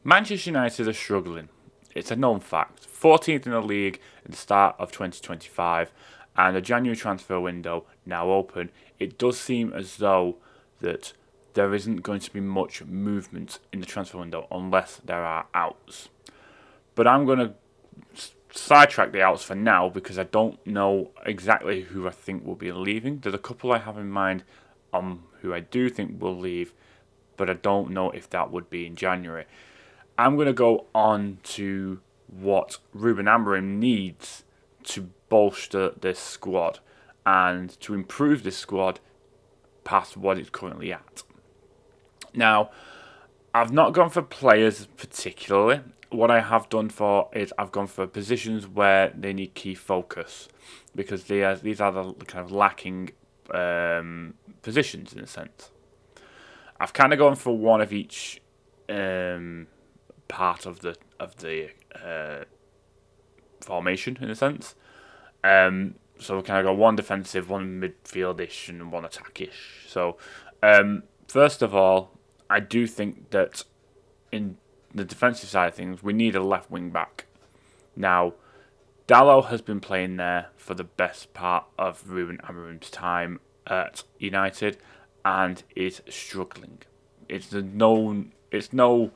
Manchester United are struggling. It's a known fact. 14th in the league at the start of 2025, and the January transfer window now open. It does seem as though that there isn't going to be much movement in the transfer window unless there are outs. But I'm going to sidetrack the outs for now because I don't know exactly who I think will be leaving. There's a couple I have in mind who I do think will leave, but I don't know if that would be in January. I'm going to go on to what Ruben Amorim needs to bolster this squad and to improve this squad past what it's currently at. Now, I've not gone for players particularly. What I have done for is I've gone for positions where they need key focus because these are the kind of lacking positions in a sense. I've kind of gone for one of each part of the formation in a sense. So we kind of got one defensive, one midfieldish, and one attackish. So first of all, I do think that in the defensive side of things, we need a left wing back. Now, Dalot has been playing there for the best part of Ruben Amorim's time at United and is struggling. It's no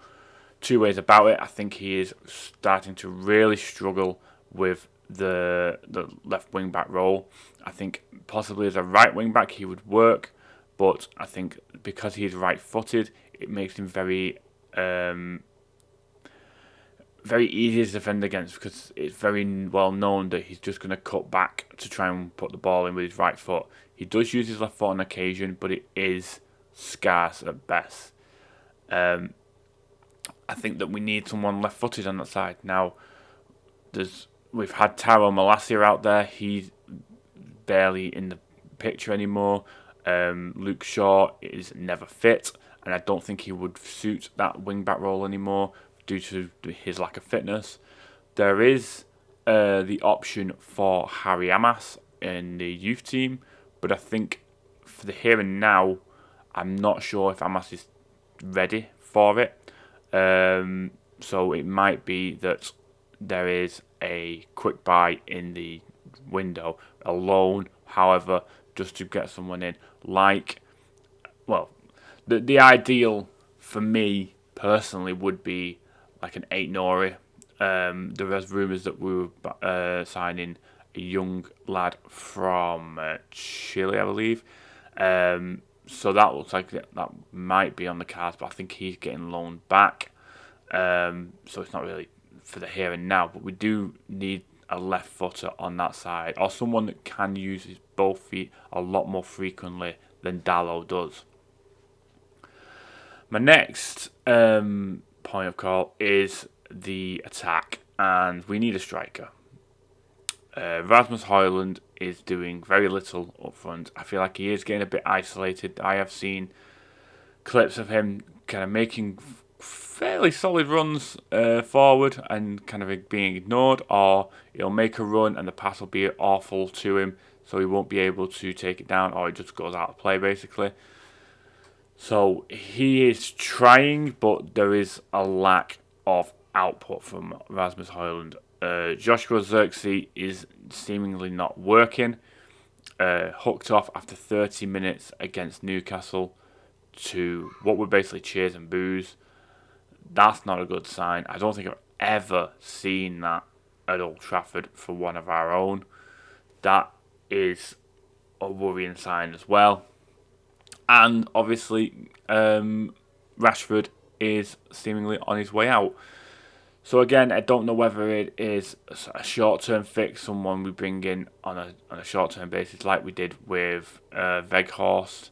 two ways about it. I think he is starting to really struggle with the left wing back role. I think possibly as a right wing back he would work, but I think because he's right footed, it makes him very easy to defend against because it's very well known that he's just going to cut back to try and put the ball in with his right foot. He does use his left foot on occasion, but it is scarce at best. I think that we need someone left-footed on that side. Now, we've had Tyrell Malacia out there. He's barely in the picture anymore. Luke Shaw is never fit, and I don't think he would suit that wing-back role anymore due to his lack of fitness. There is the option for Harry Amas in the youth team, but I think for the here and now, I'm not sure if Amas is ready for it. So it might be that there is a quick buy in the window, a loan, however, just to get someone in. The ideal for me personally would be like an 8 Nori. There was rumours that we were signing a young lad from Chile, I believe. So that looks like that might be on the cards, but I think he's getting loaned back. So it's not really for the here and now, but we do need a left footer on that side, or someone that can use his both feet a lot more frequently than Dalot does. My next point of call is the attack, and we need a striker. Rasmus Højlund is doing very little up front. I feel like he is getting a bit isolated. I have seen clips of him kind of making fairly solid runs forward and kind of being ignored, or he'll make a run and the pass will be awful to him, so he won't be able to take it down, or it just goes out of play basically. So he is trying, but there is a lack of output from Rasmus Højlund. Joshua Zirkzee is seemingly not working. Hooked off after 30 minutes against Newcastle to what were basically cheers and boos. That's not a good sign. I don't think I've ever seen that at Old Trafford for one of our own. That is a worrying sign as well. And obviously, Rashford is seemingly on his way out. So again, I don't know whether it is a short-term fix, someone we bring in on a short-term basis, like we did with Weghorst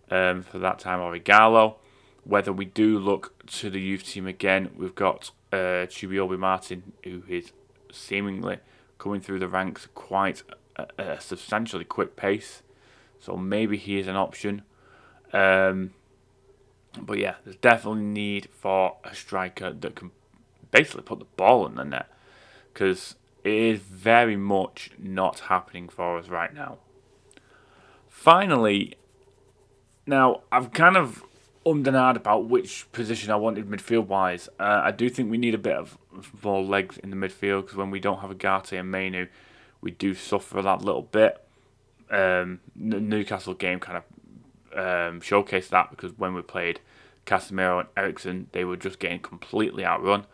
for that time, or Igalo. Whether we do look to the youth team again, we've got Chubiobi Martin, who is seemingly coming through the ranks quite a substantially quick pace. So maybe he is an option. But yeah, there's definitely need for a striker that can basically put the ball in the net, because it is very much not happening for us right now. Finally, now I've kind of and ahed about which position I wanted midfield-wise. I do think we need a bit of more legs in the midfield, because when we don't have Agate and Mainu, we do suffer that little bit. Newcastle game kind of showcased that, because when we played Casemiro and Eriksen, they were just getting completely outrun.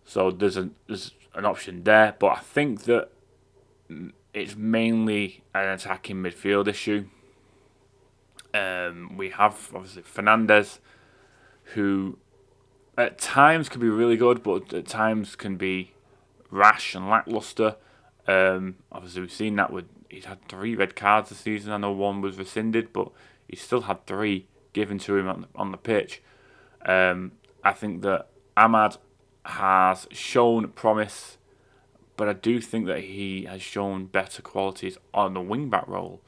So there's an option there, but I think that it's mainly an attacking midfield issue. We have obviously Fernandes, who at times can be really good, but at times can be rash and lackluster. Obviously, we've seen that he's had 3 red cards this season. I know 1 was rescinded, but he still had 3 given to him on the pitch. I think that Ahmad has shown promise, but I do think that he has shown better qualities on the wing-back role,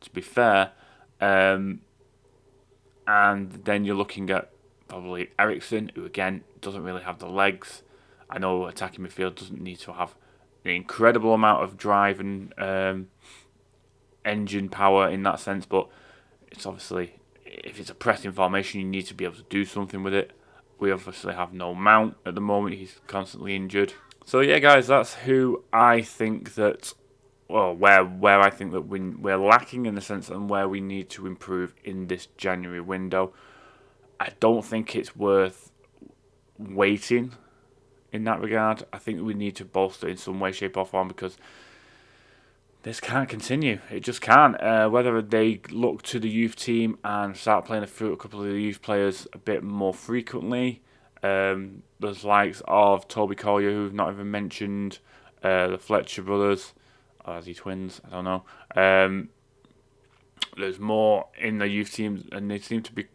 to be fair. And then you're looking at probably Eriksen, who again doesn't really have the legs. I know attacking midfield doesn't need to have an incredible amount of drive and engine power in that sense, but it's obviously, if it's a pressing formation, you need to be able to do something with it. We obviously have no Mount at the moment; he's constantly injured. So yeah, guys, that's who I think that, well, where I think that we're lacking in the sense, and where we need to improve in this January window. I don't think it's worth waiting in that regard. I think we need to bolster in some way, shape or form, because this can't continue. It just can't. Whether they look to the youth team and start playing a couple of the youth players a bit more frequently. There's likes of Toby Collier, who've not even mentioned, the Fletcher brothers, or are they twins? I don't know. There's more in the youth teams, and they seem to be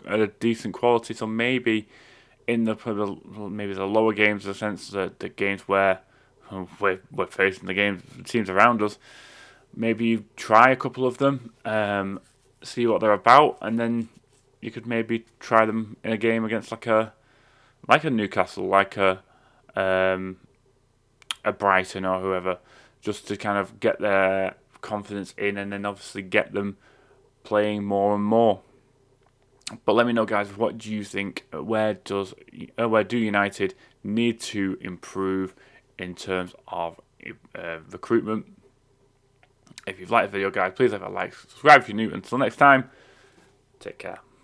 at a decent quality. So maybe in the lower games, in the sense that the games where we're facing the teams around us, maybe you try a couple of them, see what they're about, and then you could maybe try them in a game against like a Newcastle, like a Brighton or whoever, just to kind of get their confidence in, and then obviously get them playing more and more. But let me know, guys, what do you think? Where do United need to improve in terms of recruitment? If you've liked the video, guys, please leave a like, subscribe if you're new. Until next time, take care.